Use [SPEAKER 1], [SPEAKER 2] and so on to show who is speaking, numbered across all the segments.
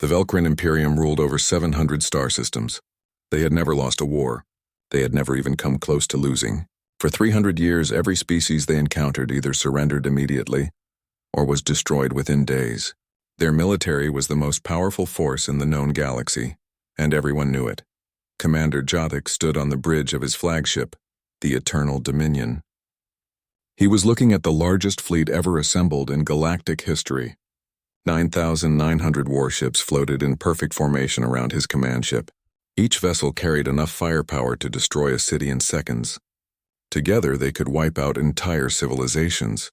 [SPEAKER 1] The Velcrin Imperium ruled over 700 star systems. They had never lost a war. They had never even come close to losing. For 300 years, every species they encountered either surrendered immediately or was destroyed within days. Their military was the most powerful force in the known galaxy, and everyone knew it. Commander Jotik stood on the bridge of his flagship, the Eternal Dominion. He was looking at the largest fleet ever assembled in galactic history. 9,900 warships floated in perfect formation around his command ship. Each vessel carried enough firepower to destroy a city in seconds. Together, they could wipe out entire civilizations.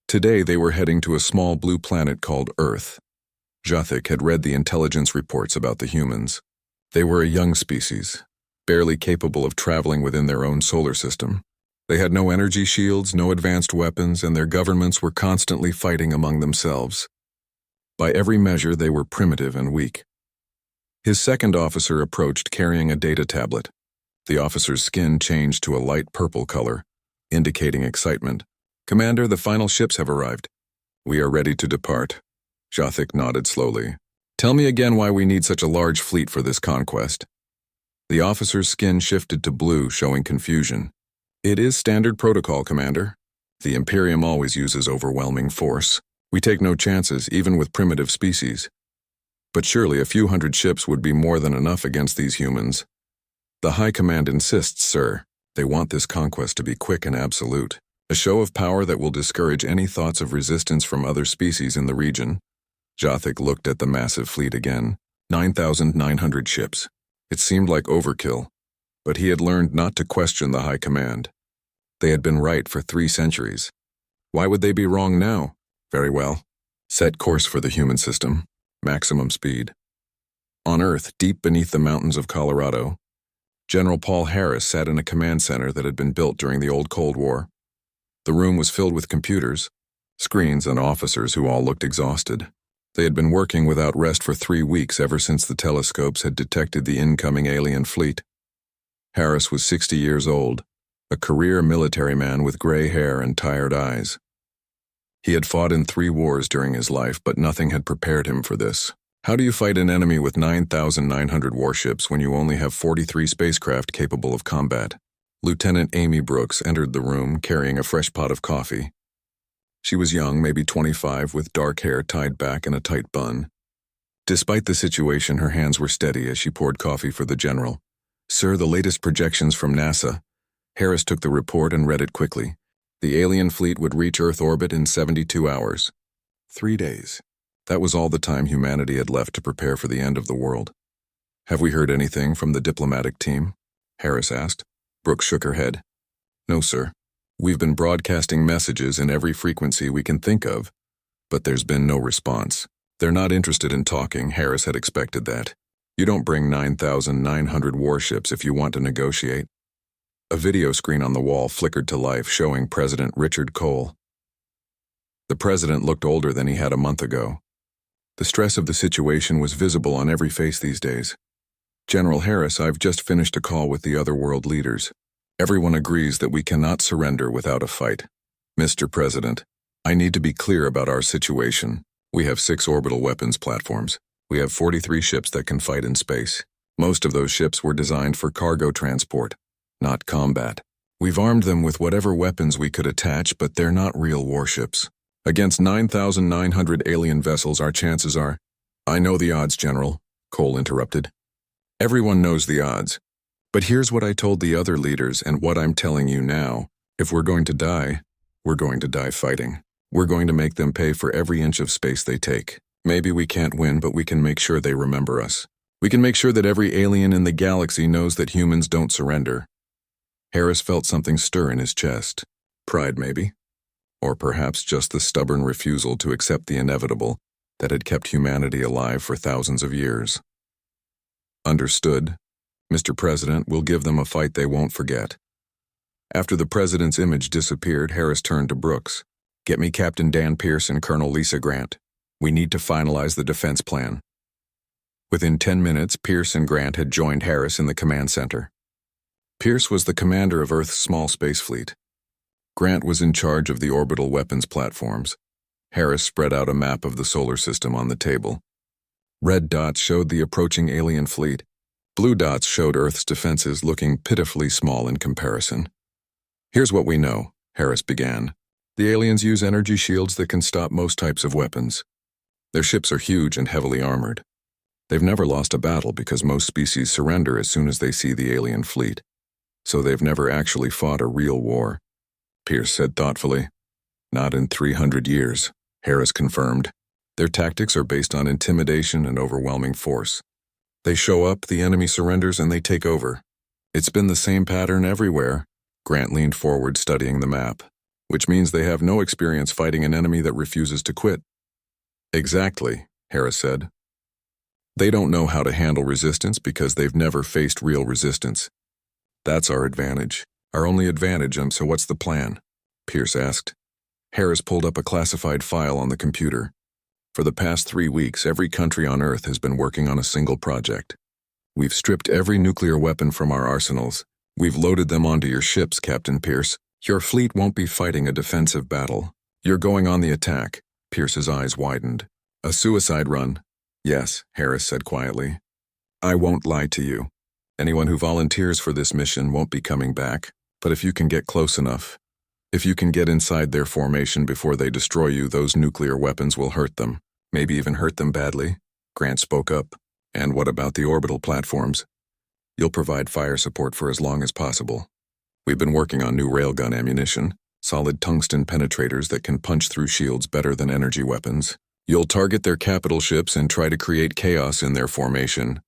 [SPEAKER 1] Today, they were heading to a small blue planet called Earth. Jotik had read the intelligence reports about the humans. They were a young species, barely capable of traveling within their own solar system. They had no energy shields, no advanced weapons, and their governments were constantly fighting among themselves. By every measure, they were primitive and weak. His second officer approached carrying a data tablet. The officer's skin changed to a light purple color, indicating excitement. "Commander, the final ships have arrived. We are ready to depart." Jotik nodded slowly. "Tell me again why we need such a large fleet for this conquest." The officer's skin shifted to blue, showing confusion. "It is standard protocol, Commander. The Imperium always uses overwhelming force. We take no chances, even with primitive species. But surely a few hundred ships would be more than enough against these humans." "The High Command insists, sir. They want this conquest to be quick and absolute. A show of power that will discourage any thoughts of resistance from other species in the region." Jotik looked at the massive fleet again. 9,900 ships. It seemed like overkill, but he had learned not to question the High Command. They had been right for 3 centuries. Why would they be wrong now? Very well. Set course for the human system. Maximum speed. On Earth, deep beneath the mountains of Colorado, General Paul Harris sat in a command center that had been built during the old Cold War. The room was filled with computers, screens, and officers who all looked exhausted. They had been working without rest for 3 weeks ever since the telescopes had detected the incoming alien fleet. Harris was 60 years old, a career military man with gray hair and tired eyes. He had fought in 3 wars during his life, but nothing had prepared him for this. How do you fight an enemy with 9,900 warships when you only have 43 spacecraft capable of combat? Lieutenant Amy Brooks entered the room carrying a fresh pot of coffee. She was young, maybe 25, with dark hair tied back in a tight bun. Despite the situation, her hands were steady as she poured coffee for the general. "Sir, the latest projections from NASA." Harris took the report and read it quickly. The alien fleet would reach Earth orbit in 72 hours. 3 days. That was all the time humanity had left to prepare for the end of the world. "Have we heard anything from the diplomatic team?" Harris asked. Brooks shook her head. "No, sir. We've been broadcasting messages in every frequency we can think of, but there's been no response. They're not interested in talking." Harris had expected that. "You don't bring 9,900 warships if you want to negotiate." A video screen on the wall flickered to life, showing President Richard Cole. The president looked older than he had a month ago. The stress of the situation was visible on every face these days. "General Harris, I've just finished a call with the other world leaders. Everyone agrees that we cannot surrender without a fight. Mr. President, I need to be clear about our situation. We have 6 orbital weapons platforms. We have 43 ships that can fight in space. Most of those ships were designed for cargo transport, not combat. We've armed them with whatever weapons we could attach, but they're not real warships. Against 9,900 alien vessels, our chances are—" "I know the odds, General," Cole interrupted. "Everyone knows the odds. But here's what I told the other leaders and what I'm telling you now. If we're going to die, we're going to die fighting. We're going to make them pay for every inch of space they take. Maybe we can't win, but we can make sure they remember us. We can make sure that every alien in the galaxy knows that humans don't surrender." Harris felt something stir in his chest. Pride, maybe? Or perhaps just the stubborn refusal to accept the inevitable that had kept humanity alive for thousands of years. "Understood. Mr. President, we'll give them a fight they won't forget." After the president's image disappeared, Harris turned to Brooks. "Get me Captain Dan Pierce and Colonel Lisa Grant. We need to finalize the defense plan." Within 10 minutes, Pierce and Grant had joined Harris in the command center. Pierce was the commander of Earth's small space fleet. Grant was in charge of the orbital weapons platforms. Harris spread out a map of the solar system on the table. Red dots showed the approaching alien fleet. Blue dots showed Earth's defenses looking pitifully small in comparison. "Here's what we know," Harris began. "The aliens use energy shields that can stop most types of weapons. Their ships are huge and heavily armored. They've never lost a battle because most species surrender as soon as they see the alien fleet. So they've never actually fought a real war," Pierce said thoughtfully. "Not in 300 years," Harris confirmed. "Their tactics are based on intimidation and overwhelming force. They show up, the enemy surrenders, and they take over. It's been the same pattern everywhere." Grant leaned forward, studying the map. "Which means they have no experience fighting an enemy that refuses to quit." "Exactly," Harris said. "They don't know how to handle resistance because they've never faced real resistance. That's our advantage. Our only advantage, so what's the plan?" Pierce asked. Harris pulled up a classified file on the computer. "For the past 3 weeks, every country on Earth has been working on a single project. We've stripped every nuclear weapon from our arsenals. We've loaded them onto your ships, Captain Pierce. Your fleet won't be fighting a defensive battle. You're going on the attack." Pierce's eyes widened. "A suicide run?" "Yes," Harris said quietly. "I won't lie to you. Anyone who volunteers for this mission won't be coming back, but if you can get close enough, if you can get inside their formation before they destroy you, those nuclear weapons will hurt them, maybe even hurt them badly." Grant spoke up. "And what about the orbital platforms?" "You'll provide fire support for as long as possible. We've been working on new railgun ammunition, solid tungsten penetrators that can punch through shields better than energy weapons. You'll target their capital ships and try to create chaos in their formation.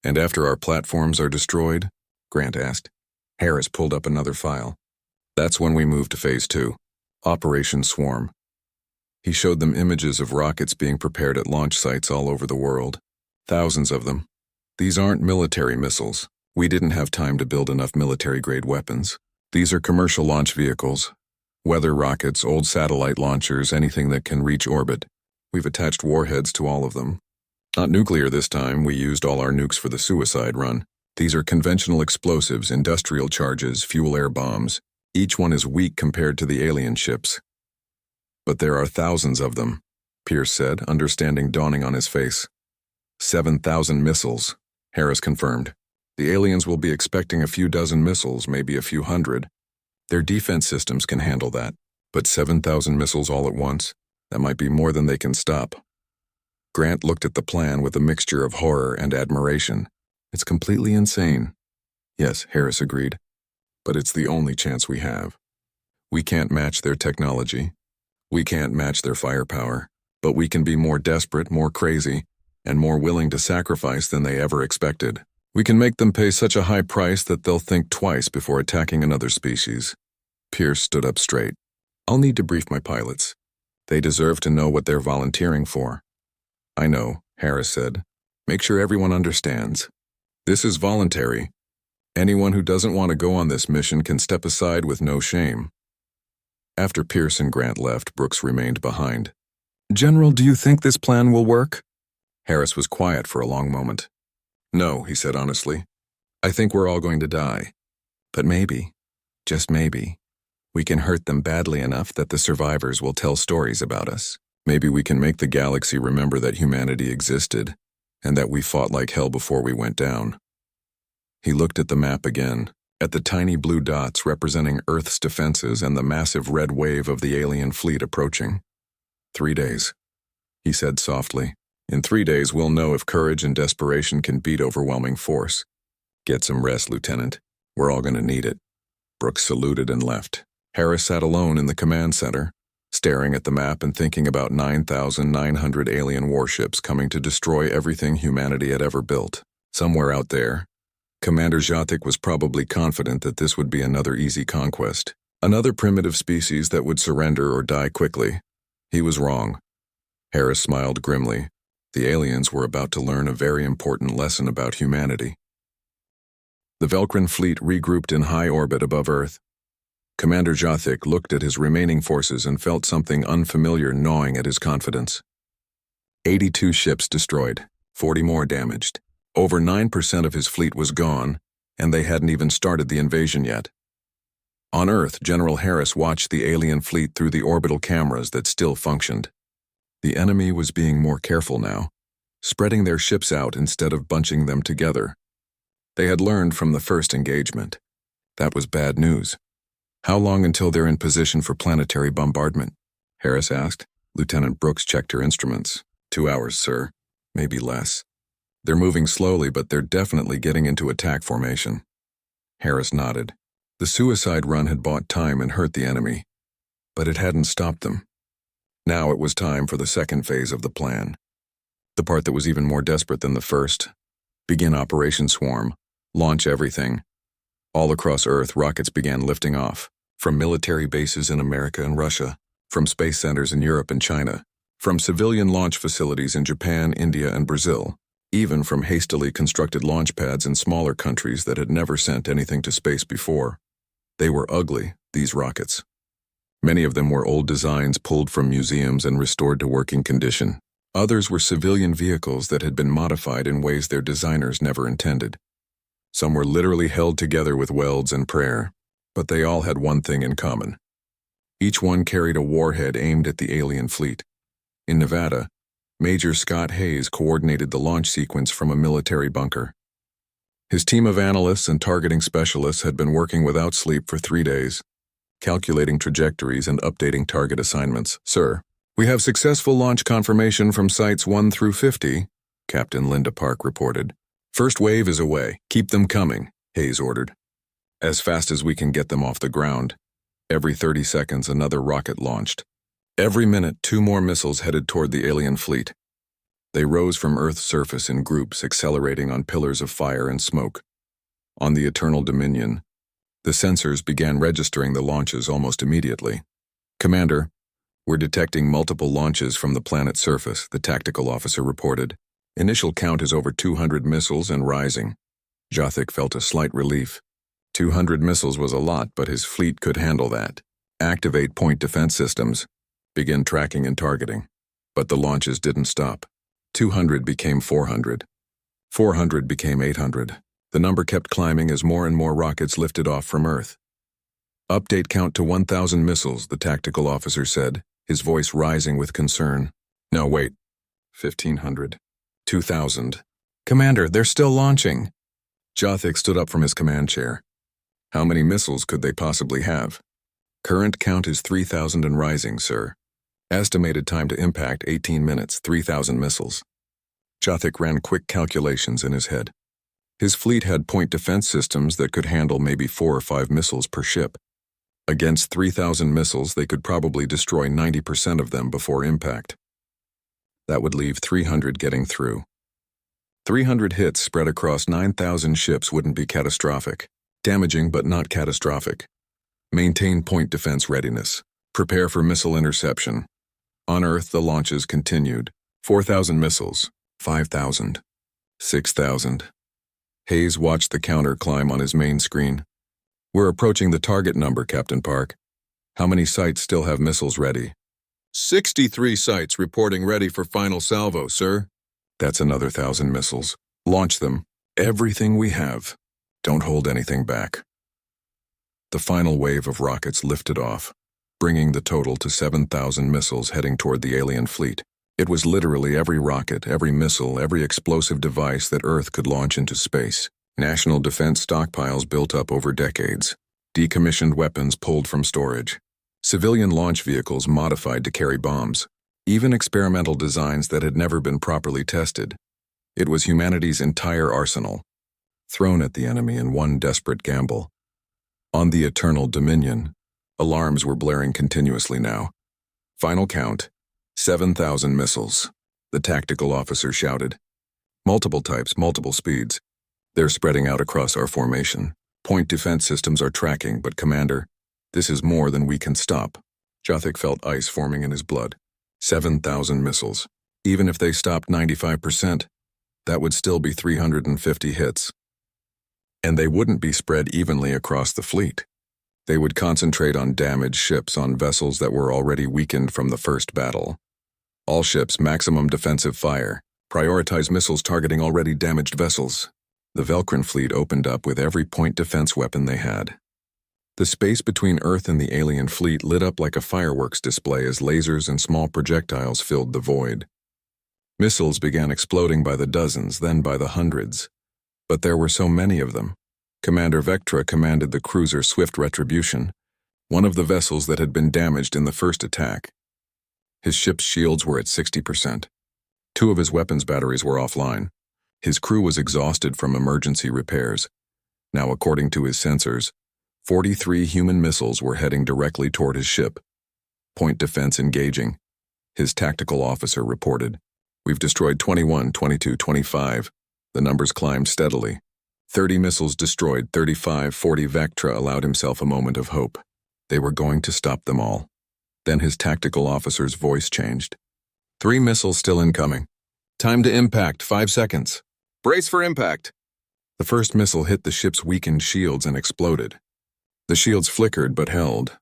[SPEAKER 1] And after our platforms are destroyed?" Grant asked. Harris pulled up another file. "That's when we move to Phase 2, Operation Swarm." He showed them images of rockets being prepared at launch sites all over the world. Thousands of them. "These aren't military missiles. We didn't have time to build enough military-grade weapons. These are commercial launch vehicles. Weather rockets, old satellite launchers, anything that can reach orbit. We've attached warheads to all of them. Not nuclear this time, we used all our nukes for the suicide run. These are conventional explosives, industrial charges, fuel-air bombs. Each one is weak compared to the alien ships. But there are thousands of them," Pierce said, understanding dawning on his face. 7,000 missiles, Harris confirmed. "The aliens will be expecting a few dozen missiles, maybe a few hundred. Their defense systems can handle that. But 7,000 missiles all at once? That might be more than they can stop." Grant looked at the plan with a mixture of horror and admiration. "It's completely insane." "Yes," Harris agreed. "But it's the only chance we have. We can't match their technology. We can't match their firepower. But we can be more desperate, more crazy, and more willing to sacrifice than they ever expected. We can make them pay such a high price that they'll think twice before attacking another species." Pierce stood up straight. "I'll need to brief my pilots. They deserve to know what they're volunteering for." "I know," Harris said. "Make sure everyone understands. This is voluntary. Anyone who doesn't want to go on this mission can step aside with no shame." After Pierce and Grant left, Brooks remained behind. "General, do you think this plan will work?" Harris was quiet for a long moment. "No," he said honestly. "I think we're all going to die. But maybe, just maybe, we can hurt them badly enough that the survivors will tell stories about us. Maybe we can make the galaxy remember that humanity existed, and that we fought like hell before we went down." He looked at the map again, at the tiny blue dots representing Earth's defenses and the massive red wave of the alien fleet approaching. 3 days, he said softly. "In 3 days we'll know if courage and desperation can beat overwhelming force. Get some rest, Lieutenant. We're all going to need it." Brooks saluted and left. Harris sat alone in the command center, staring at the map and thinking about 9,900 alien warships coming to destroy everything humanity had ever built. Somewhere out there, Commander Zhatik was probably confident that this would be another easy conquest, another primitive species that would surrender or die quickly. He was wrong. Harris smiled grimly. The aliens were about to learn a very important lesson about humanity. The Velkran fleet regrouped in high orbit above Earth. Commander Zhatik looked at his remaining forces and felt something unfamiliar gnawing at his confidence. 82 ships destroyed, 40 more damaged. Over 9% of his fleet was gone, and they hadn't even started the invasion yet. On Earth, General Harris watched the alien fleet through the orbital cameras that still functioned. The enemy was being more careful now, spreading their ships out instead of bunching them together. They had learned from the first engagement. That was bad news. How long until they're in position for planetary bombardment? Harris asked. Lieutenant Brooks checked her instruments. 2 hours, sir. Maybe less. They're moving slowly, but they're definitely getting into attack formation. Harris nodded. The suicide run had bought time and hurt the enemy, but it hadn't stopped them. Now it was time for the second phase of the plan. The part that was even more desperate than the first. Begin Operation Swarm. Launch everything. All across Earth, rockets began lifting off. From military bases in America and Russia. From space centers in Europe and China. From civilian launch facilities in Japan, India, and Brazil. Even from hastily constructed launch pads in smaller countries that had never sent anything to space before. They were ugly, these rockets. Many of them were old designs pulled from museums and restored to working condition. Others were civilian vehicles that had been modified in ways their designers never intended. Some were literally held together with welds and prayer, but they all had one thing in common. Each one carried a warhead aimed at the alien fleet. In Nevada, Major Scott Hayes coordinated the launch sequence from a military bunker. His team of analysts and targeting specialists had been working without sleep for 3 days, calculating trajectories and updating target assignments. Sir, we have successful launch confirmation from sites 1 through 50, Captain Linda Park reported. First wave is away. Keep them coming, Hayes ordered. As fast as we can get them off the ground. Every 30 seconds, another rocket launched. Every minute, 2 more missiles headed toward the alien fleet. They rose from Earth's surface in groups, accelerating on pillars of fire and smoke. On the Eternal Dominion, the sensors began registering the launches almost immediately. Commander, we're detecting multiple launches from the planet's surface, the tactical officer reported. Initial count is over 200 missiles and rising. Jothik felt a slight relief. 200 missiles was a lot, but his fleet could handle that. Activate point defense systems. Begin tracking and targeting. But the launches didn't stop. 200 became 400. 400 became 800. The number kept climbing as more and more rockets lifted off from Earth. Update count to 1,000 missiles, the tactical officer said, his voice rising with concern. No, wait. 1,500. 2,000. Commander, they're still launching. Jothik stood up from his command chair. How many missiles could they possibly have? Current count is 3,000 and rising, sir. Estimated time to impact 18 minutes, 3,000 missiles. Jothik ran quick calculations in his head. His fleet had point defense systems that could handle maybe 4 or 5 missiles per ship. Against 3,000 missiles, they could probably destroy 90% of them before impact. That would leave 300 getting through. 300 hits spread across 9,000 ships wouldn't be catastrophic. Damaging but not catastrophic. Maintain point defense readiness. Prepare for missile interception. On Earth, the launches continued. 4,000 missiles. 5,000. 6,000. Hayes watched the counter climb on his main screen. We're approaching the target number, Captain Park. How many sites still have missiles ready? 63 sites reporting ready for final salvo, sir. That's another 1,000 missiles. Launch them. Everything we have. Don't hold anything back. The final wave of rockets lifted off, bringing the total to 7,000 missiles heading toward the alien fleet. It was literally every rocket, every missile, every explosive device that Earth could launch into space. National defense stockpiles built up over decades. Decommissioned weapons pulled from storage. Civilian launch vehicles modified to carry bombs. Even experimental designs that had never been properly tested. It was humanity's entire arsenal, thrown at the enemy in one desperate gamble. On the Eternal Dominion, alarms were blaring continuously now. Final count, 7,000 missiles, the tactical officer shouted. Multiple types, multiple speeds. They're spreading out across our formation. Point defense systems are tracking, but Commander, this is more than we can stop. Jothik felt ice forming in his blood. 7,000 missiles. Even if they stopped 95%, that would still be 350 hits. And they wouldn't be spread evenly across the fleet. They would concentrate on damaged ships on vessels that were already weakened from the first battle. All ships, maximum defensive fire. Prioritize missiles targeting already damaged vessels. The Velcrin fleet opened up with every point defense weapon they had. The space between Earth and the alien fleet lit up like a fireworks display as lasers and small projectiles filled the void. Missiles began exploding by the dozens, then by the hundreds. But there were so many of them. Commander Vectra commanded the cruiser Swift Retribution, one of the vessels that had been damaged in the first attack. His ship's shields were at 60%. 2 of his weapons batteries were offline. His crew was exhausted from emergency repairs. Now, according to his sensors, 43 human missiles were heading directly toward his ship. Point defense engaging. His tactical officer reported. We've destroyed 21, 22, 25. The numbers climbed steadily. 30 missiles destroyed, 35, 40. Vectra allowed himself a moment of hope. They were going to stop them all. Then his tactical officer's voice changed. 3 missiles still incoming. Time to impact, 5 seconds. Brace for impact. The first missile hit the ship's weakened shields and exploded. The shields flickered but held.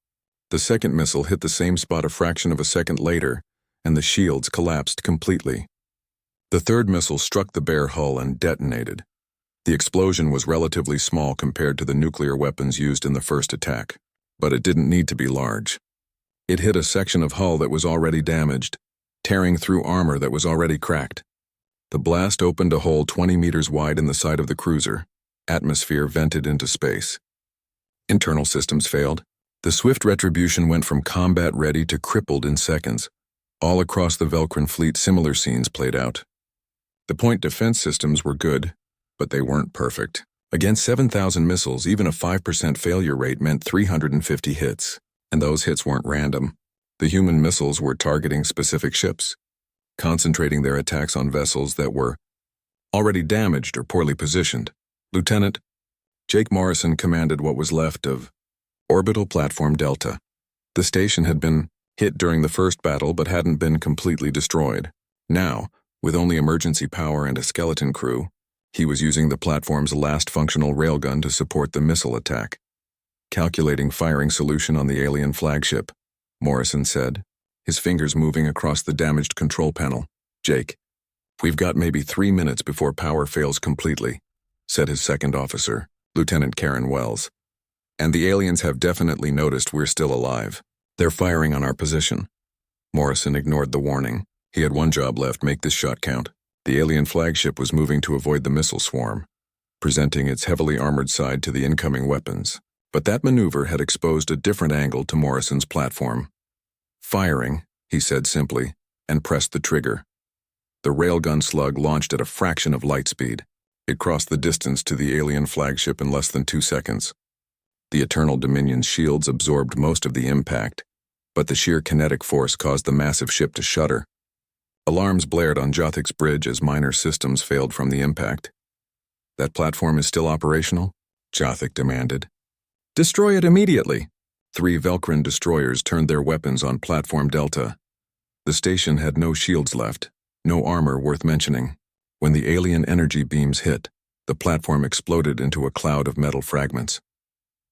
[SPEAKER 1] The second missile hit the same spot a fraction of a second later, and the shields collapsed completely. The third missile struck the bare hull and detonated. The explosion was relatively small compared to the nuclear weapons used in the first attack, but it didn't need to be large. It hit a section of hull that was already damaged, tearing through armor that was already cracked. The blast opened a hole 20 meters wide in the side of the cruiser. Atmosphere vented into space. Internal systems failed. The Swift Retribution went from combat-ready to crippled in seconds. All across the Velcrin fleet, similar scenes played out. The point defense systems were good, but they weren't perfect. Against 7,000 missiles, even a 5% failure rate meant 350 hits. And those hits weren't random. The human missiles were targeting specific ships, concentrating their attacks on vessels that were already damaged or poorly positioned. Lieutenant Jake Morrison commanded what was left of Orbital Platform Delta. The station had been hit during the first battle but hadn't been completely destroyed. Now, with only emergency power and a skeleton crew, he was using the platform's last functional railgun to support the missile attack. Calculating firing solution on the alien flagship, Morrison said, his fingers moving across the damaged control panel. Jake, we've got maybe 3 minutes before power fails completely, said his second officer, Lieutenant Karen Wells. And the aliens have definitely noticed we're still alive. They're firing on our position. Morrison ignored the warning. He had one job left, make this shot count. The alien flagship was moving to avoid the missile swarm, presenting its heavily armored side to the incoming weapons. But that maneuver had exposed a different angle to Morrison's platform. Firing, he said simply, and pressed the trigger. The railgun slug launched at a fraction of light speed. It crossed the distance to the alien flagship in less than 2 seconds. The Eternal Dominion's shields absorbed most of the impact, but the sheer kinetic force caused the massive ship to shudder. Alarms blared on Jothik's bridge as minor systems failed from the impact. That platform is still operational? Jothik demanded. Destroy it immediately. 3 Velcrin destroyers turned their weapons on Platform Delta. The station had no shields left, no armor worth mentioning. When the alien energy beams hit, the platform exploded into a cloud of metal fragments.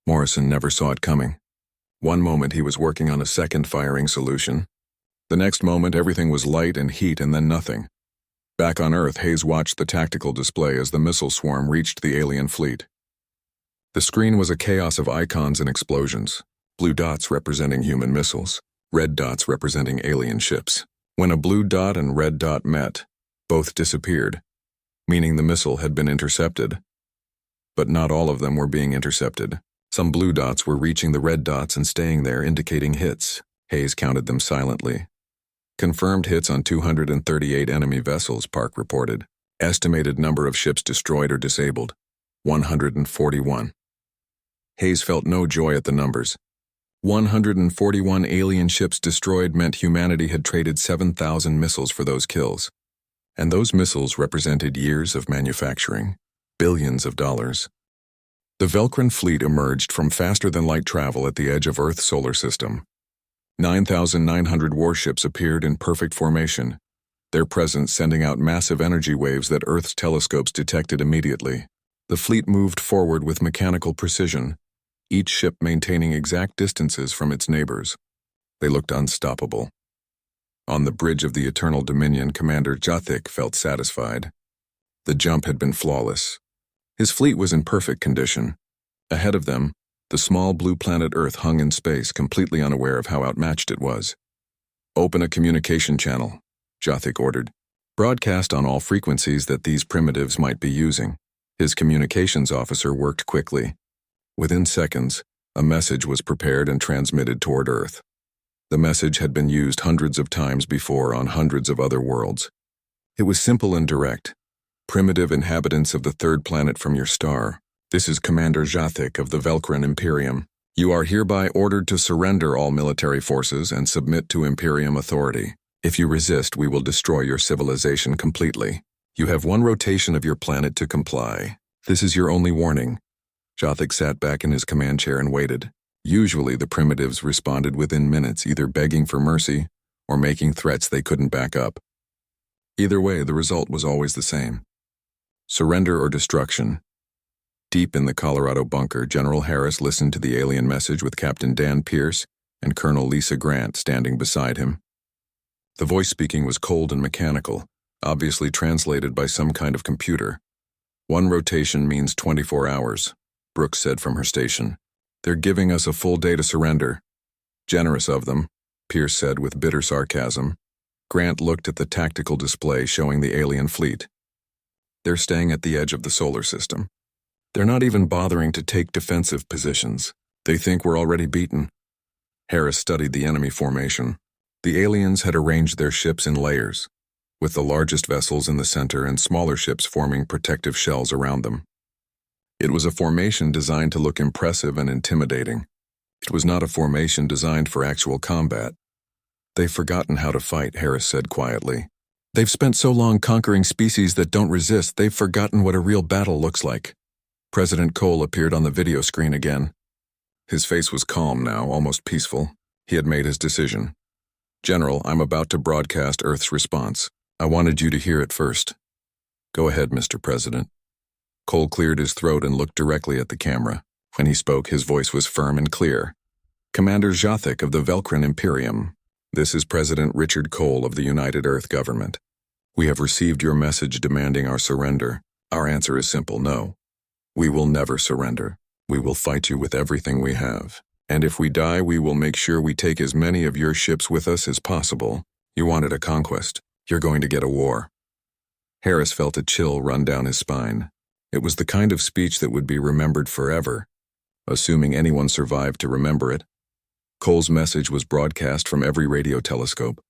[SPEAKER 1] Morrison never saw it coming. One moment he was working on a second firing solution. The next moment everything was light and heat and then nothing. Back on Earth, Hayes watched the tactical display as the missile swarm reached the alien fleet. The screen was a chaos of icons and explosions, blue dots representing human missiles, red dots representing alien ships. When a blue dot and red dot met, both disappeared, meaning the missile had been intercepted. But not all of them were being intercepted. Some blue dots were reaching the red dots and staying there, indicating hits. Hayes counted them silently. Confirmed hits on 238 enemy vessels, Park reported. Estimated number of ships destroyed or disabled, 141. Hayes felt no joy at the numbers. 141 alien ships destroyed meant humanity had traded 7,000 missiles for those kills. And those missiles represented years of manufacturing, billions of dollars. The Velcrin fleet emerged from faster-than-light travel at the edge of Earth's solar system. 9,900 warships appeared in perfect formation, their presence sending out massive energy waves that Earth's telescopes detected immediately. The fleet moved forward with mechanical precision, each ship maintaining exact distances from its neighbors. They looked unstoppable. On the bridge of the Eternal Dominion, Commander Jothik felt satisfied. The jump had been flawless. His fleet was in perfect condition. Ahead of them, the small blue planet Earth hung in space, completely unaware of how outmatched it was. Open a communication channel, Jothik ordered. Broadcast on all frequencies that these primitives might be using. His communications officer worked quickly. Within seconds, a message was prepared and transmitted toward Earth. The message had been used hundreds of times before on hundreds of other worlds. It was simple and direct. Primitive inhabitants of the third planet from your star. This is Commander Jathik of the Velkran Imperium. You are hereby ordered to surrender all military forces and submit to Imperium authority. If you resist, we will destroy your civilization completely. You have one rotation of your planet to comply. This is your only warning. Jathik sat back in his command chair and waited. Usually the primitives responded within minutes, either begging for mercy or making threats they couldn't back up. Either way, the result was always the same. Surrender or destruction. Deep in the Colorado bunker, General Harris listened to the alien message with Captain Dan Pierce and Colonel Lisa Grant standing beside him. The voice speaking was cold and mechanical, obviously translated by some kind of computer. One rotation means 24 hours, Brooks said from her station. They're giving us a full day to surrender. Generous of them, Pierce said with bitter sarcasm. Grant looked at the tactical display showing the alien fleet. They're staying at the edge of the solar system. They're not even bothering to take defensive positions. They think we're already beaten. Harris studied the enemy formation. The aliens had arranged their ships in layers, with the largest vessels in the center and smaller ships forming protective shells around them. It was a formation designed to look impressive and intimidating. It was not a formation designed for actual combat. They've forgotten how to fight, Harris said quietly. They've spent so long conquering species that don't resist, they've forgotten what a real battle looks like. President Cole appeared on the video screen again. His face was calm now, almost peaceful. He had made his decision. General, I'm about to broadcast Earth's response. I wanted you to hear it first. Go ahead, Mr. President. Cole cleared his throat and looked directly at the camera. When he spoke, his voice was firm and clear. Commander Jathik of the Velkran Imperium. This is President Richard Cole of the United Earth Government. We have received your message demanding our surrender. Our answer is simple, no. We will never surrender. We will fight you with everything we have. And if we die, we will make sure we take as many of your ships with us as possible. You wanted a conquest. You're going to get a war. Harris felt a chill run down his spine. It was the kind of speech that would be remembered forever, assuming anyone survived to remember it. Cole's message was broadcast from every radio telescope,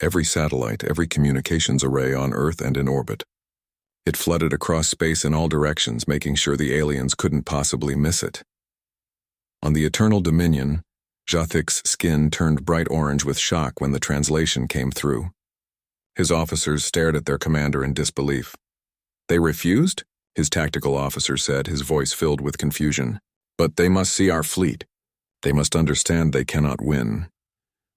[SPEAKER 1] every satellite, every communications array on Earth and in orbit. It flooded across space in all directions, making sure the aliens couldn't possibly miss it. On the Eternal Dominion, Jathik's skin turned bright orange with shock when the translation came through. His officers stared at their commander in disbelief. They refused? His tactical officer said, his voice filled with confusion. But they must see our fleet. They must understand they cannot win.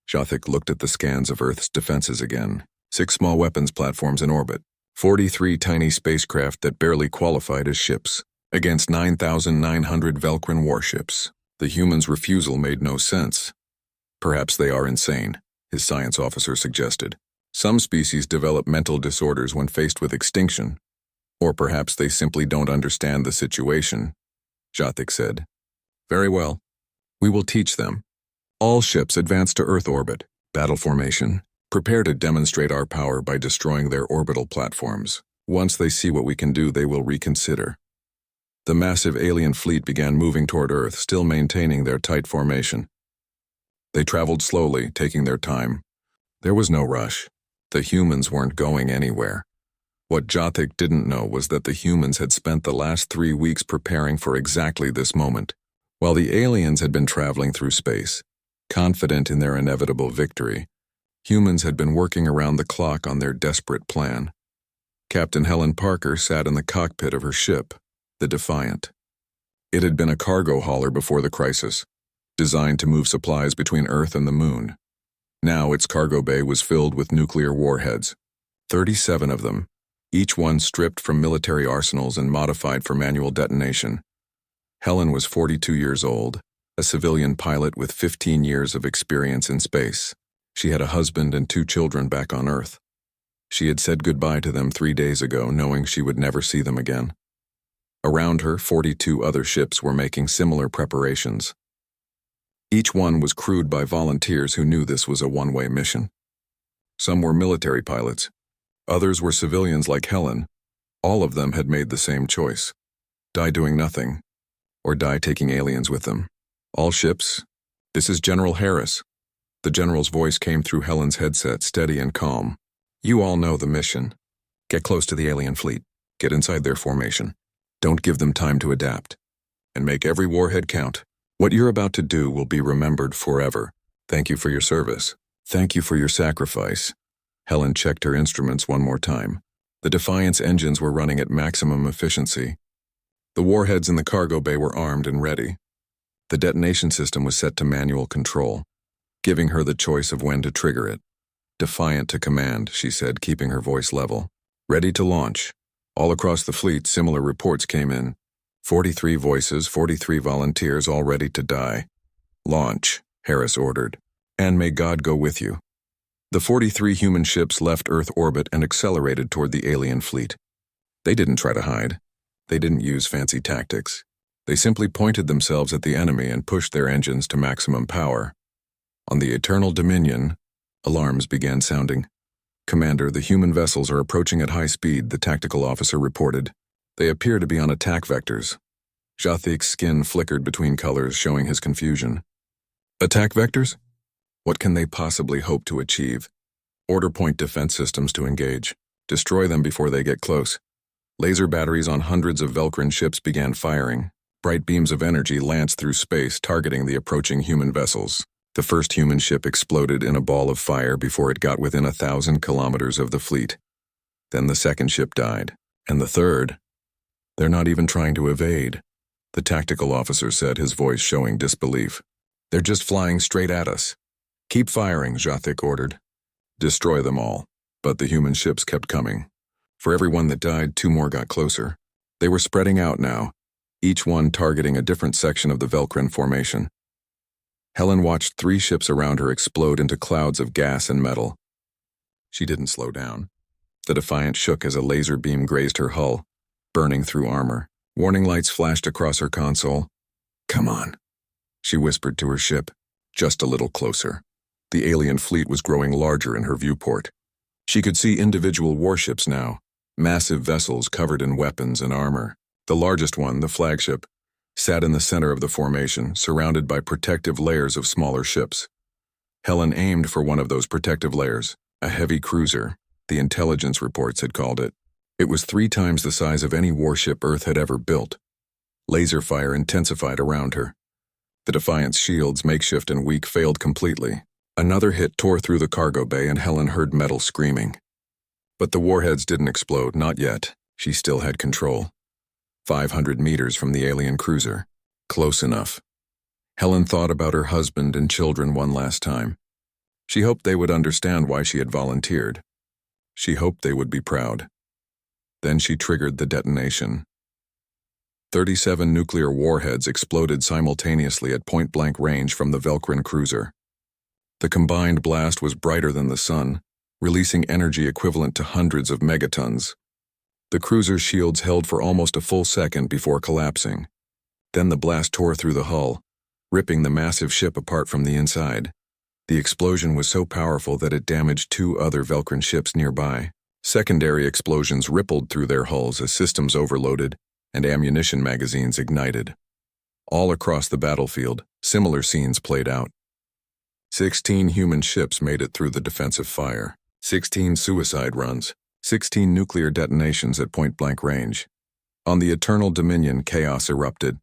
[SPEAKER 1] Jathik looked at the scans of Earth's defenses again. 6 small weapons platforms in orbit. 43 tiny spacecraft that barely qualified as ships. Against 9,900 Velkran warships. The humans' refusal made no sense. Perhaps they are insane, his science officer suggested. Some species develop mental disorders when faced with extinction. Or perhaps they simply don't understand the situation, Jathik said. Very well. We will teach them. All ships advance to Earth orbit. Battle formation. Prepare to demonstrate our power by destroying their orbital platforms. Once they see what we can do, they will reconsider. The massive alien fleet began moving toward Earth, still maintaining their tight formation. They traveled slowly, taking their time. There was no rush. The humans weren't going anywhere. What Jathik didn't know was that the humans had spent the last 3 weeks preparing for exactly this moment, while the aliens had been traveling through space. Confident in their inevitable victory, humans had been working around the clock on their desperate plan. Captain Helen Parker sat in the cockpit of her ship, the Defiant. It had been a cargo hauler before the crisis, designed to move supplies between Earth and the Moon. Now its cargo bay was filled with nuclear warheads, 37 of them, each one stripped from military arsenals and modified for manual detonation. Helen was 42 years old, a civilian pilot with 15 years of experience in space. She had a husband and 2 children back on Earth. She had said goodbye to them 3 days ago, knowing she would never see them again. Around her, 42 other ships were making similar preparations. Each one was crewed by volunteers who knew this was a one-way mission. Some were military pilots, Others were civilians like Helen. All of them had made the same choice. Die doing nothing, or die taking aliens with them. All ships, this is General Harris. The general's voice came through Helen's headset, steady and calm. You all know the mission. Get close to the alien fleet. Get inside their formation. Don't give them time to adapt. And make every warhead count. What you're about to do will be remembered forever. Thank you for your service. Thank you for your sacrifice. Helen checked her instruments one more time. The Defiance engines were running at maximum efficiency. The warheads in the cargo bay were armed and ready. The detonation system was set to manual control, giving her the choice of when to trigger it. Defiant to command, she said, keeping her voice level. Ready to launch. All across the fleet, similar reports came in. 43 voices, 43 volunteers, all ready to die. Launch, Harris ordered. And may God go with you. The 43 human ships left Earth orbit and accelerated toward the alien fleet. They didn't try to hide. They didn't use fancy tactics. They simply pointed themselves at the enemy and pushed their engines to maximum power. On the Eternal Dominion, alarms began sounding. Commander, the human vessels are approaching at high speed, the tactical officer reported. They appear to be on attack vectors. Jathik's skin flickered between colors, showing his confusion. Attack vectors? What can they possibly hope to achieve? Order point defense systems to engage. Destroy them before they get close. Laser batteries on hundreds of Velcrin ships began firing. Bright beams of energy lanced through space, targeting the approaching human vessels. The first human ship exploded in a ball of fire before it got within 1,000 kilometers of the fleet. Then the second ship died. And the third? They're not even trying to evade, the tactical officer said, his voice showing disbelief. They're just flying straight at us. Keep firing, Jathik ordered. Destroy them all. But the human ships kept coming. For every one that died, 2 more got closer. They were spreading out now, each one targeting a different section of the Velcrin formation. Helen watched 3 ships around her explode into clouds of gas and metal. She didn't slow down. The Defiant shook as a laser beam grazed her hull, burning through armor. Warning lights flashed across her console. Come on, she whispered to her ship. Just a little closer. The alien fleet was growing larger in her viewport. She could see individual warships now, massive vessels covered in weapons and armor. The largest one, the flagship, sat in the center of the formation, surrounded by protective layers of smaller ships. Helen aimed for one of those protective layers, a heavy cruiser, the intelligence reports had called it. It was 3 times the size of any warship Earth had ever built. Laser fire intensified around her. The Defiant's shields, makeshift and weak, failed completely. Another hit tore through the cargo bay and Helen heard metal screaming. But the warheads didn't explode, not yet. She still had control. 500 meters from the alien cruiser. Close enough. Helen thought about her husband and children one last time. She hoped they would understand why she had volunteered. She hoped they would be proud. Then she triggered the detonation. 37 nuclear warheads exploded simultaneously at point-blank range from the Velcrin cruiser. The combined blast was brighter than the sun, releasing energy equivalent to hundreds of megatons. The cruiser's shields held for almost a full second before collapsing. Then the blast tore through the hull, ripping the massive ship apart from the inside. The explosion was so powerful that it damaged 2 other Velcrin ships nearby. Secondary explosions rippled through their hulls as systems overloaded and ammunition magazines ignited. All across the battlefield, similar scenes played out. 16 human ships made it through the defensive fire. 16 suicide runs. 16 nuclear detonations at point-blank range. On the Eternal Dominion, chaos erupted.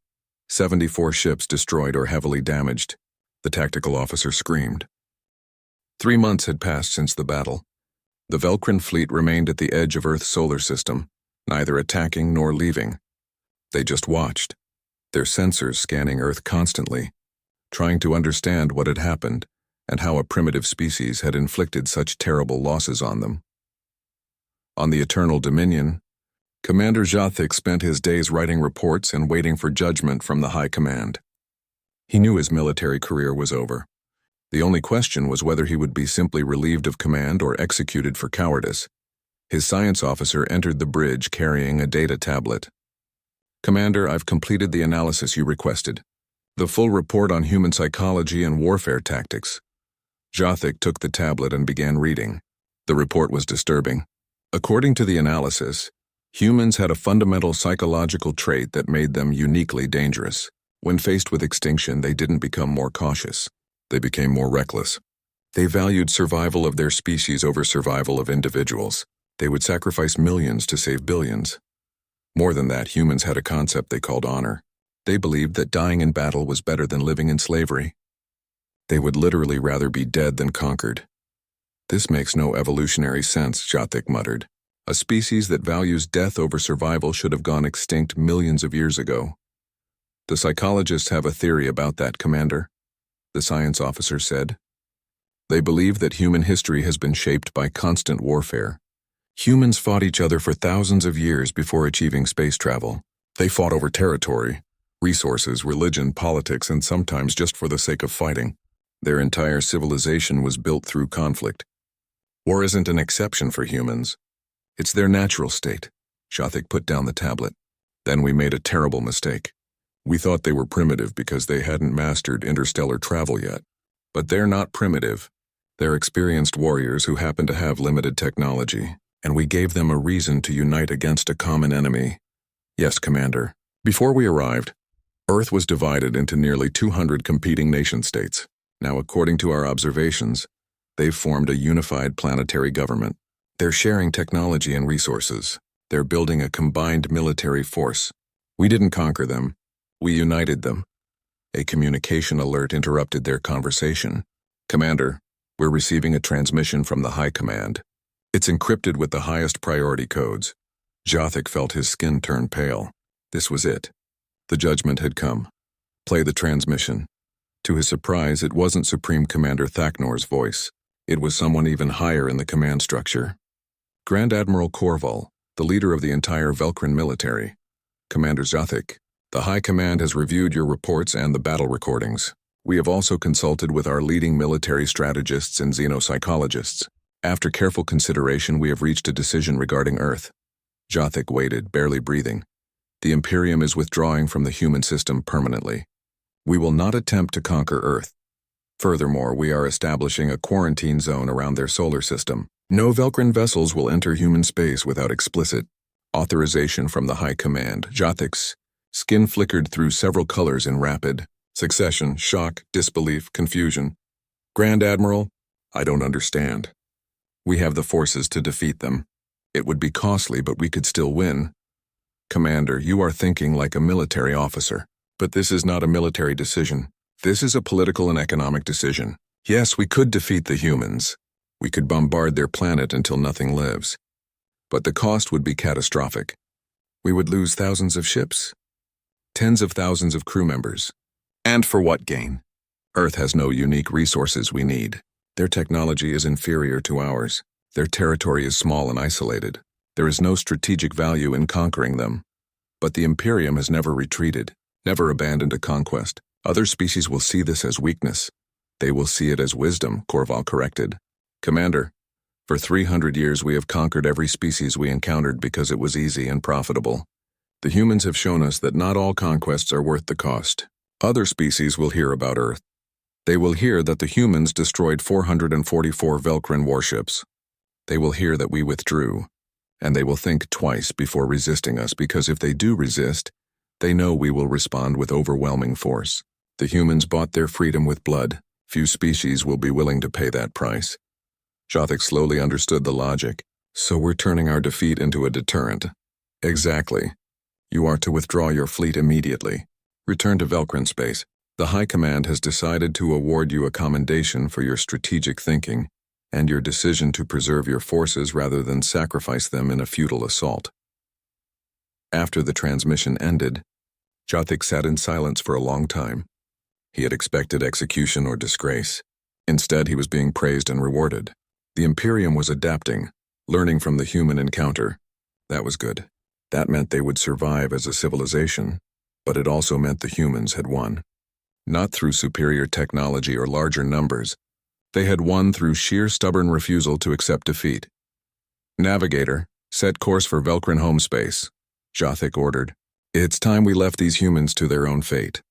[SPEAKER 1] 74 ships destroyed or heavily damaged. The tactical officer screamed. 3 months had passed since the battle. The Velcrin fleet remained at the edge of Earth's solar system, neither attacking nor leaving. They just watched, their sensors scanning Earth constantly, trying to understand what had happened and how a primitive species had inflicted such terrible losses on them. On the Eternal Dominion, Commander Jathik spent his days writing reports and waiting for judgment from the High Command. He knew his military career was over. The only question was whether he would be simply relieved of command or executed for cowardice. His science officer entered the bridge carrying a data tablet. Commander, I've completed the analysis you requested. The full report on human psychology and warfare tactics. Jathik took the tablet and began reading. The report was disturbing. According to the analysis, humans had a fundamental psychological trait that made them uniquely dangerous. When faced with extinction, they didn't become more cautious. They became more reckless. They valued survival of their species over survival of individuals. They would sacrifice millions to save billions. More than that, humans had a concept they called honor. They believed that dying in battle was better than living in slavery. They would literally rather be dead than conquered. This makes no evolutionary sense, Jothik muttered. A species that values death over survival should have gone extinct millions of years ago. The psychologists have a theory about that, Commander, the science officer said. They believe that human history has been shaped by constant warfare. Humans fought each other for thousands of years before achieving space travel. They fought over territory, resources, religion, politics, and sometimes just for the sake of fighting. Their entire civilization was built through conflict. War isn't an exception for humans. It's their natural state. Jothik put down the tablet. Then we made a terrible mistake. We thought they were primitive because they hadn't mastered interstellar travel yet. But they're not primitive. They're experienced warriors who happen to have limited technology, and we gave them a reason to unite against a common enemy. Yes, Commander. Before we arrived, Earth was divided into nearly 200 competing nation-states. Now, according to our observations, they've formed a unified planetary government. They're sharing technology and resources. They're building a combined military force. We didn't conquer them. We united them. A communication alert interrupted their conversation. Commander, we're receiving a transmission from the High Command. It's encrypted with the highest priority codes. Jothik felt his skin turn pale. This was it. The judgment had come. Play the transmission. To his surprise, it wasn't Supreme Commander Thaknor's voice. It was someone even higher in the command structure. Grand Admiral Korval, the leader of the entire Velkran military. Commander Jothik, the High Command has reviewed your reports and the battle recordings. We have also consulted with our leading military strategists and xenopsychologists. After careful consideration, we have reached a decision regarding Earth. Jothik waited, barely breathing. The Imperium is withdrawing from the human system permanently. We will not attempt to conquer Earth. Furthermore, we are establishing a quarantine zone around their solar system. No Velkran vessels will enter human space without explicit authorization from the High Command. Jothik's skin flickered through several colors in rapid succession: shock, disbelief, confusion. Grand Admiral, I don't understand. We have the forces to defeat them. It would be costly, but we could still win. Commander, you are thinking like a military officer. But this is not a military decision. This is a political and economic decision. Yes, we could defeat the humans. We could bombard their planet until nothing lives. But the cost would be catastrophic. We would lose thousands of ships, tens of thousands of crew members. And for what gain? Earth has no unique resources we need. Their technology is inferior to ours. Their territory is small and isolated. There is no strategic value in conquering them. But the Imperium has never retreated, never abandoned a conquest. Other species will see this as weakness. They will see it as wisdom, Korval corrected. Commander, for 300 years we have conquered every species we encountered because it was easy and profitable. The humans have shown us that not all conquests are worth the cost. Other species will hear about Earth. They will hear that the humans destroyed 444 Velkran warships. They will hear that we withdrew, and they will think twice before resisting us, because if they do resist, they know we will respond with overwhelming force. The humans bought their freedom with blood. Few species will be willing to pay that price. Jothik slowly understood the logic. So we're turning our defeat into a deterrent. Exactly. You are to withdraw your fleet immediately. Return to Velkran space. The High Command has decided to award you a commendation for your strategic thinking and your decision to preserve your forces rather than sacrifice them in a futile assault. After the transmission ended, Jothik sat in silence for a long time. He had expected execution or disgrace. Instead, he was being praised and rewarded. The Imperium was adapting, learning from the human encounter. That was good. That meant they would survive as a civilization, but it also meant the humans had won. Not through superior technology or larger numbers. They had won through sheer stubborn refusal to accept defeat. Navigator, set course for Velkran home space, Jothik ordered. It's time we left these humans to their own fate.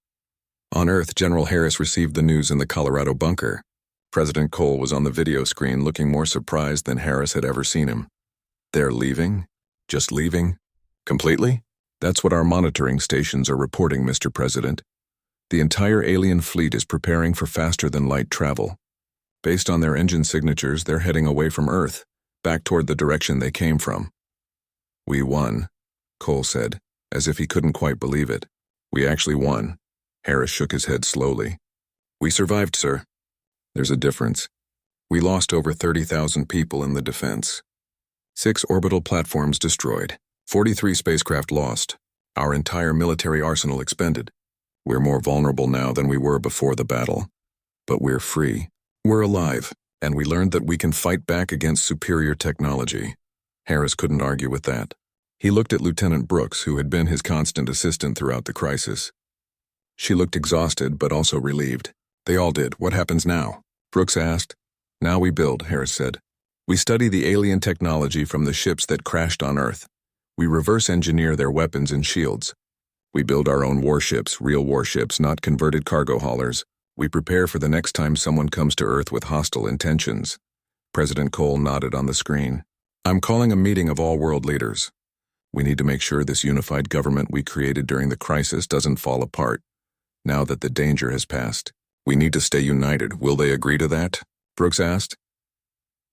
[SPEAKER 1] On Earth, General Harris received the news in the Colorado bunker. President Cole was on the video screen looking more surprised than Harris had ever seen him. They're leaving? Just leaving? Completely? That's what our monitoring stations are reporting, Mr. President. The entire alien fleet is preparing for faster-than-light travel. Based on their engine signatures, they're heading away from Earth, back toward the direction they came from. We won, Cole said, as if he couldn't quite believe it. We actually won. Harris shook his head slowly. We survived, sir. There's a difference. We lost over 30,000 people in the defense. 6 orbital platforms destroyed. 43 spacecraft lost. Our entire military arsenal expended. We're more vulnerable now than we were before the battle. But we're free. We're alive, and we learned that we can fight back against superior technology. Harris couldn't argue with that. He looked at Lieutenant Brooks, who had been his constant assistant throughout the crisis. She looked exhausted, but also relieved. They all did. What happens now? Brooks asked. Now we build, Harris said. We study the alien technology from the ships that crashed on Earth. We reverse engineer their weapons and shields. We build our own warships, real warships, not converted cargo haulers. We prepare for the next time someone comes to Earth with hostile intentions. President Cole nodded on the screen. I'm calling a meeting of all world leaders. We need to make sure this unified government we created during the crisis doesn't fall apart. Now that the danger has passed, we need to stay united. Will they agree to that? Brooks asked.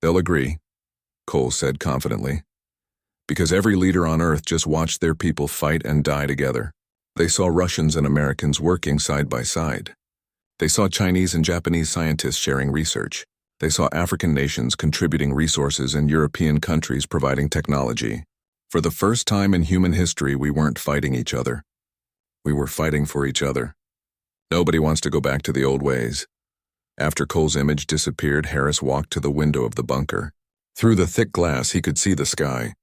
[SPEAKER 1] They'll agree, Cole said confidently. Because every leader on Earth just watched their people fight and die together. They saw Russians and Americans working side by side. They saw Chinese and Japanese scientists sharing research. They saw African nations contributing resources and European countries providing technology. For the first time in human history, we weren't fighting each other. We were fighting for each other. Nobody wants to go back to the old ways. After Cole's image disappeared, Harris walked to the window of the bunker. Through the thick glass, he could see the sky.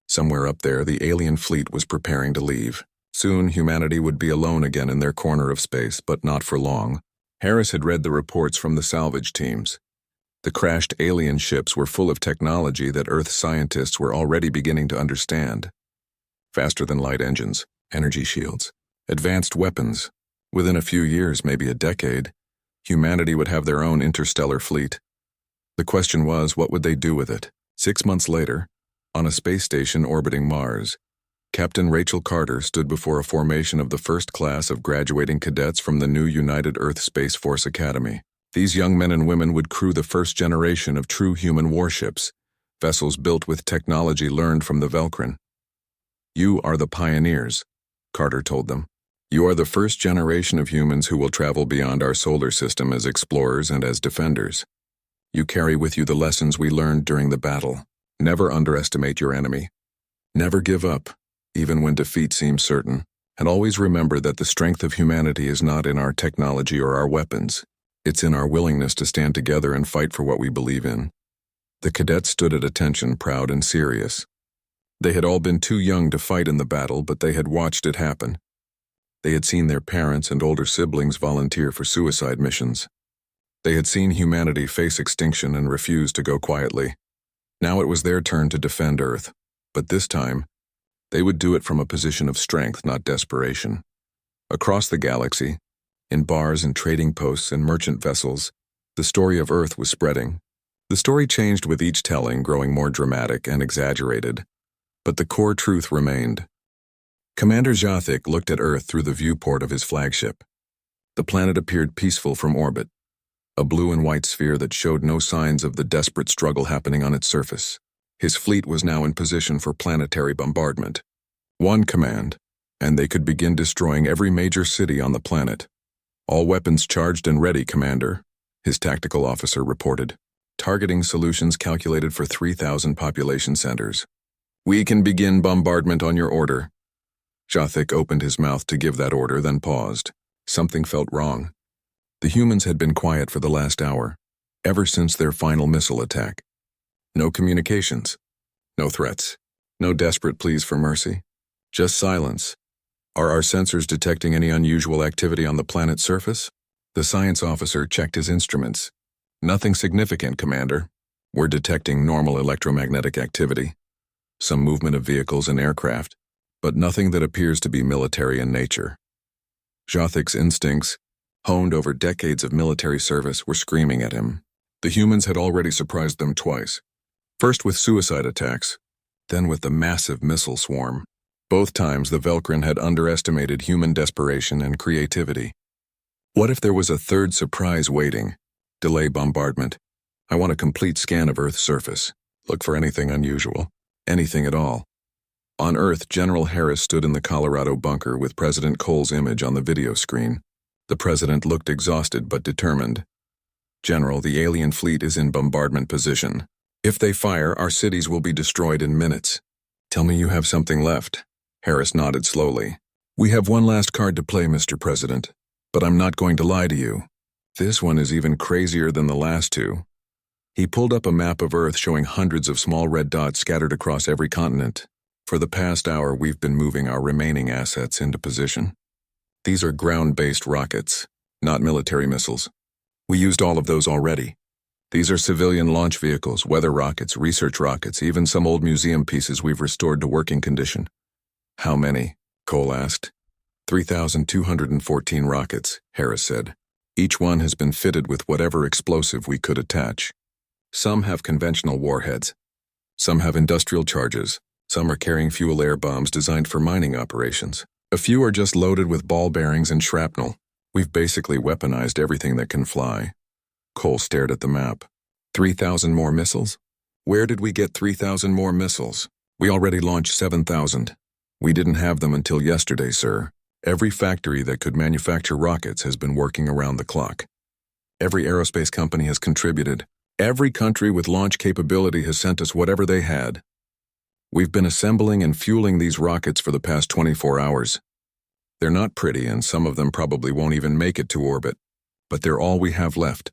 [SPEAKER 1] Somewhere up there, the alien fleet was preparing to leave. Soon, humanity would be alone again in their corner of space, but not for long. Harris had read the reports from the salvage teams. The crashed alien ships were full of technology that Earth scientists were already beginning to understand. Faster-than-light engines, energy shields, advanced weapons. Within a few years, maybe a decade, humanity would have their own interstellar fleet. The question was, what would they do with it? 6 months later, on a space station orbiting Mars, Captain Rachel Carter stood before a formation of the first class of graduating cadets from the new United Earth Space Force Academy. These young men and women would crew the first generation of true human warships, vessels built with technology learned from the Velcrin. You are the pioneers, Carter told them. You are the first generation of humans who will travel beyond our solar system as explorers and as defenders. You carry with you the lessons we learned during the battle. Never underestimate your enemy. Never give up, even when defeat seems certain. And always remember that the strength of humanity is not in our technology or our weapons. It's in our willingness to stand together and fight for what we believe in. The cadets stood at attention, proud and serious. They had all been too young to fight in the battle, but they had watched it happen. They had seen their parents and older siblings volunteer for suicide missions. They had seen humanity face extinction and refuse to go quietly. Now it was their turn to defend Earth, but this time, they would do it from a position of strength, not desperation. Across the galaxy, in bars and trading posts and merchant vessels, the story of Earth was spreading. The story changed with each telling, growing more dramatic and exaggerated, but the core truth remained. Commander Jathic looked at Earth through the viewport of his flagship. The planet appeared peaceful from orbit, a blue and white sphere that showed no signs of the desperate struggle happening on its surface. His fleet was now in position for planetary bombardment. One command, and they could begin destroying every major city on the planet. All weapons charged and ready, Commander, his tactical officer reported. Targeting solutions calculated for 3,000 population centers. We can begin bombardment on your order. Jathic opened his mouth to give that order, then paused. Something felt wrong. The humans had been quiet for the last hour, ever since their final missile attack. No communications, no threats, no desperate pleas for mercy. Just silence. Are our sensors detecting any unusual activity on the planet's surface? The science officer checked his instruments. Nothing significant, Commander. We're detecting normal electromagnetic activity. Some movement of vehicles and aircraft, but nothing that appears to be military in nature. Jathic's instincts, honed over decades of military service, were screaming at him. The humans had already surprised them twice. First with suicide attacks, then with the massive missile swarm. Both times the Velcrin had underestimated human desperation and creativity. What if there was a third surprise waiting? Delay bombardment. I want a complete scan of Earth's surface. Look for anything unusual. Anything at all. On Earth, General Harris stood in the Colorado bunker with President Cole's image on the video screen. The president looked exhausted but determined. General, the alien fleet is in bombardment position. If they fire, our cities will be destroyed in minutes. Tell me you have something left. Harris nodded slowly. We have one last card to play, Mr. President. But I'm not going to lie to you. This one is even crazier than the last two. He pulled up a map of Earth showing hundreds of small red dots scattered across every continent. For the past hour, we've been moving our remaining assets into position. These are ground-based rockets, not military missiles. We used all of those already. These are civilian launch vehicles, weather rockets, research rockets, even some old museum pieces we've restored to working condition. How many? Cole asked. 3,214 rockets, Harris said. Each one has been fitted with whatever explosive we could attach. Some have conventional warheads. Some have industrial charges. Some are carrying fuel air bombs designed for mining operations. A few are just loaded with ball bearings and shrapnel. We've basically weaponized everything that can fly. Cole stared at the map. 3,000 more missiles? Where did we get 3,000 more missiles? We already launched 7,000. We didn't have them until yesterday, sir. Every factory that could manufacture rockets has been working around the clock. Every aerospace company has contributed. Every country with launch capability has sent us whatever they had. We've been assembling and fueling these rockets for the past 24 hours. They're not pretty, and some of them probably won't even make it to orbit, but they're all we have left.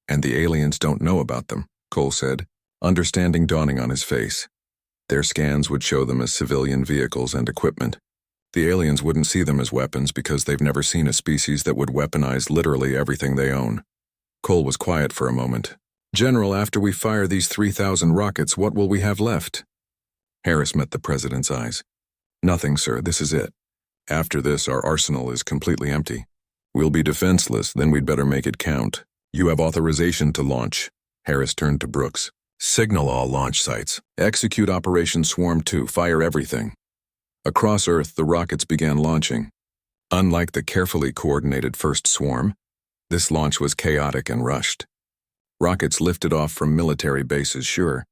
[SPEAKER 1] And the aliens don't know about them, Cole said, understanding dawning on his face. Their scans would show them as civilian vehicles and equipment. The aliens wouldn't see them as weapons because they've never seen a species that would weaponize literally everything they own. Cole was quiet for a moment. General, after we fire these 3,000 rockets, what will we have left? Harris met the president's eyes. Nothing, sir, this is it. After this, our arsenal is completely empty. We'll be defenseless, then we'd better make it count. You have authorization to launch. Harris turned to Brooks. Signal all launch sites. Execute Operation Swarm 2. Fire everything. Across Earth, the rockets began launching. Unlike the carefully coordinated first swarm, this launch was chaotic and rushed. Rockets lifted off from military bases, sure,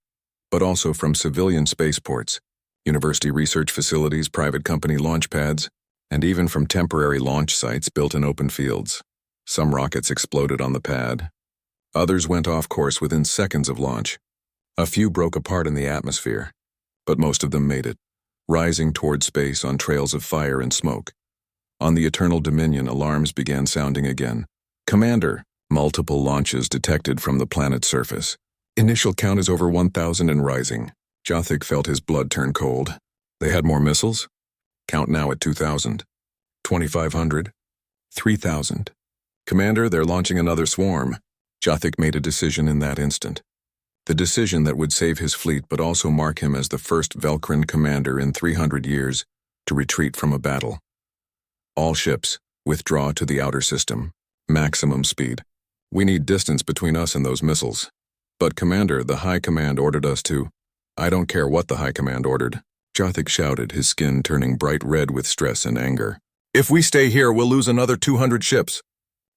[SPEAKER 1] but also from civilian spaceports, university research facilities, private company launch pads, and even from temporary launch sites built in open fields. Some rockets exploded on the pad. Others went off course within seconds of launch. A few broke apart in the atmosphere, but most of them made it, rising toward space on trails of fire and smoke. On the Eternal Dominion, alarms began sounding again. Commander, multiple launches detected from the planet's surface. Initial count is over 1,000 and rising. Jothik felt his blood turn cold. They had more missiles? Count now at 2,000. 2,500. 3,000. Commander, they're launching another swarm. Jothik made a decision in that instant. The decision that would save his fleet but also mark him as the first Velcrin commander in 300 years to retreat from a battle. All ships, withdraw to the outer system. Maximum speed. We need distance between us and those missiles. But Commander, the High Command ordered us to. I don't care what the High Command ordered. Jothik shouted, his skin turning bright red with stress and anger. If we stay here, we'll lose another 200 ships.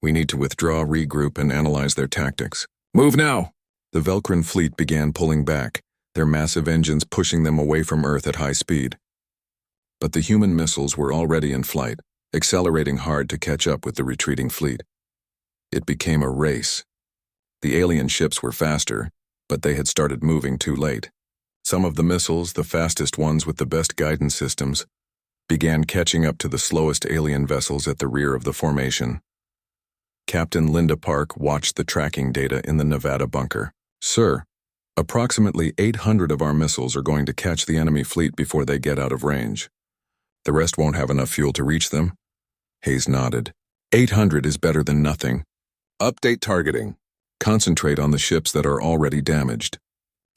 [SPEAKER 1] We need to withdraw, regroup, and analyze their tactics. Move now! The Velcrin fleet began pulling back, their massive engines pushing them away from Earth at high speed. But the human missiles were already in flight, accelerating hard to catch up with the retreating fleet. It became a race. The alien ships were faster, but they had started moving too late. Some of the missiles, the fastest ones with the best guidance systems, began catching up to the slowest alien vessels at the rear of the formation. Captain Linda Park watched the tracking data in the Nevada bunker. Sir, approximately 800 of our missiles are going to catch the enemy fleet before they get out of range. The rest won't have enough fuel to reach them. Hayes nodded. 800 is better than nothing. Update targeting. Concentrate on the ships that are already damaged.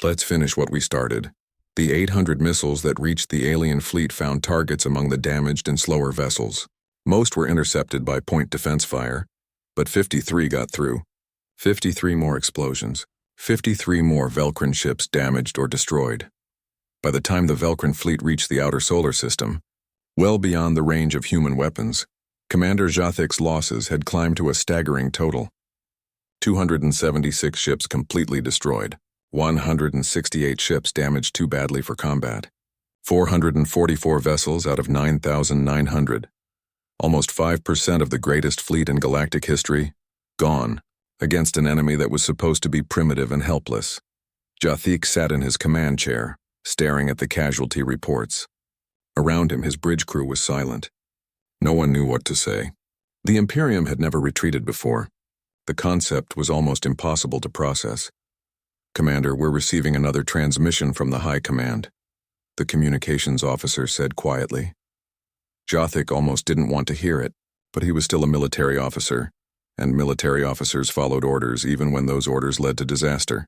[SPEAKER 1] Let's finish what we started. The 800 missiles that reached the alien fleet found targets among the damaged and slower vessels. Most were intercepted by point defense fire, but 53 got through. 53 more explosions. 53 more Velcrin ships damaged or destroyed. By the time the Velcrin fleet reached the outer solar system, well beyond the range of human weapons, Commander Jathik's losses had climbed to a staggering total. 276 ships completely destroyed, 168 ships damaged too badly for combat, 444 vessels out of 9,900, almost 5% of the greatest fleet in galactic history, gone, against an enemy that was supposed to be primitive and helpless. Jathik sat in his command chair, staring at the casualty reports. Around him, his bridge crew was silent. No one knew what to say. The Imperium had never retreated before. The concept was almost impossible to process. "Commander, we're receiving another transmission from the High Command," the communications officer said quietly. Jathik almost didn't want to hear it, but he was still a military officer, and military officers followed orders even when those orders led to disaster.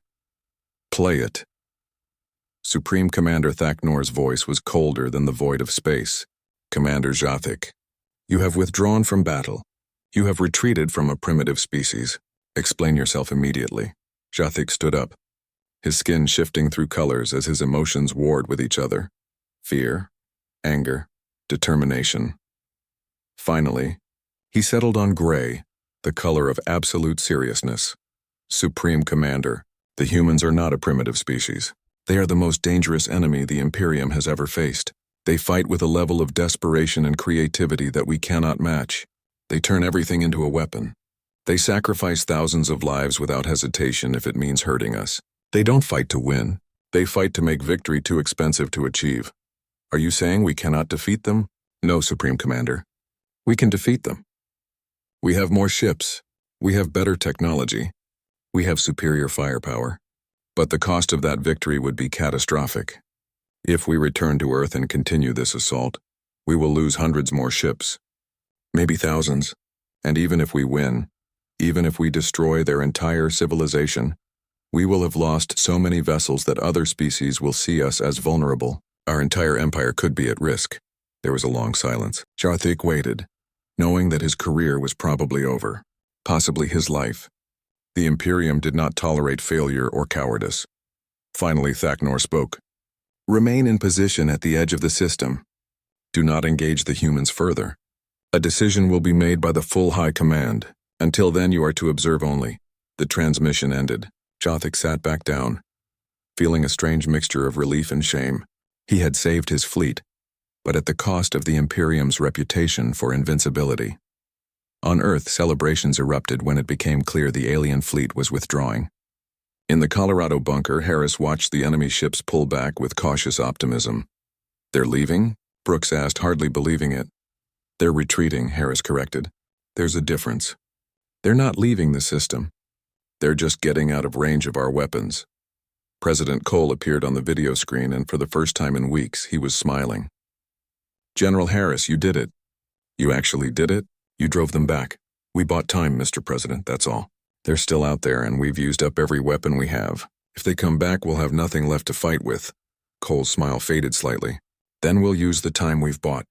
[SPEAKER 1] "Play it." Supreme Commander Thaknor's voice was colder than the void of space. "Commander Jathik, you have withdrawn from battle. You have retreated from a primitive species. Explain yourself immediately." Jathik stood up, his skin shifting through colors as his emotions warred with each other. Fear, anger, determination. Finally, he settled on gray, the color of absolute seriousness. "Supreme Commander, the humans are not a primitive species. They are the most dangerous enemy the Imperium has ever faced. They fight with a level of desperation and creativity that we cannot match. They turn everything into a weapon. They sacrifice thousands of lives without hesitation if it means hurting us. They don't fight to win. They fight to make victory too expensive to achieve. Are you saying we cannot defeat them?" "No, Supreme Commander. We can defeat them. We have more ships. We have better technology. We have superior firepower. But the cost of that victory would be catastrophic. If we return to Earth and continue this assault, we will lose hundreds more ships, maybe thousands. And even if we win, even if we destroy their entire civilization, we will have lost so many vessels that other species will see us as vulnerable. Our entire empire could be at risk." There was a long silence. Jathik waited, knowing that his career was probably over, possibly his life. The Imperium did not tolerate failure or cowardice. Finally, Thaknor spoke. "Remain in position at the edge of the system. Do not engage the humans further. A decision will be made by the full High Command. Until then, you are to observe only." The transmission ended. Jathik sat back down, feeling a strange mixture of relief and shame. He had saved his fleet, but at the cost of the Imperium's reputation for invincibility. On Earth, celebrations erupted when it became clear the alien fleet was withdrawing. In the Colorado bunker, Harris watched the enemy ships pull back with cautious optimism. "They're leaving?" Brooks asked, hardly believing it. "They're retreating," Harris corrected. "There's a difference. They're not leaving the system. They're just getting out of range of our weapons." President Cole appeared on the video screen, and for the first time in weeks, he was smiling. "General Harris, you did it. You actually did it. You drove them back. We bought time, Mr. President, that's all. They're still out there, and we've used up every weapon we have. If they come back, we'll have nothing left to fight with." Cole's smile faded slightly. "Then we'll use the time we've bought."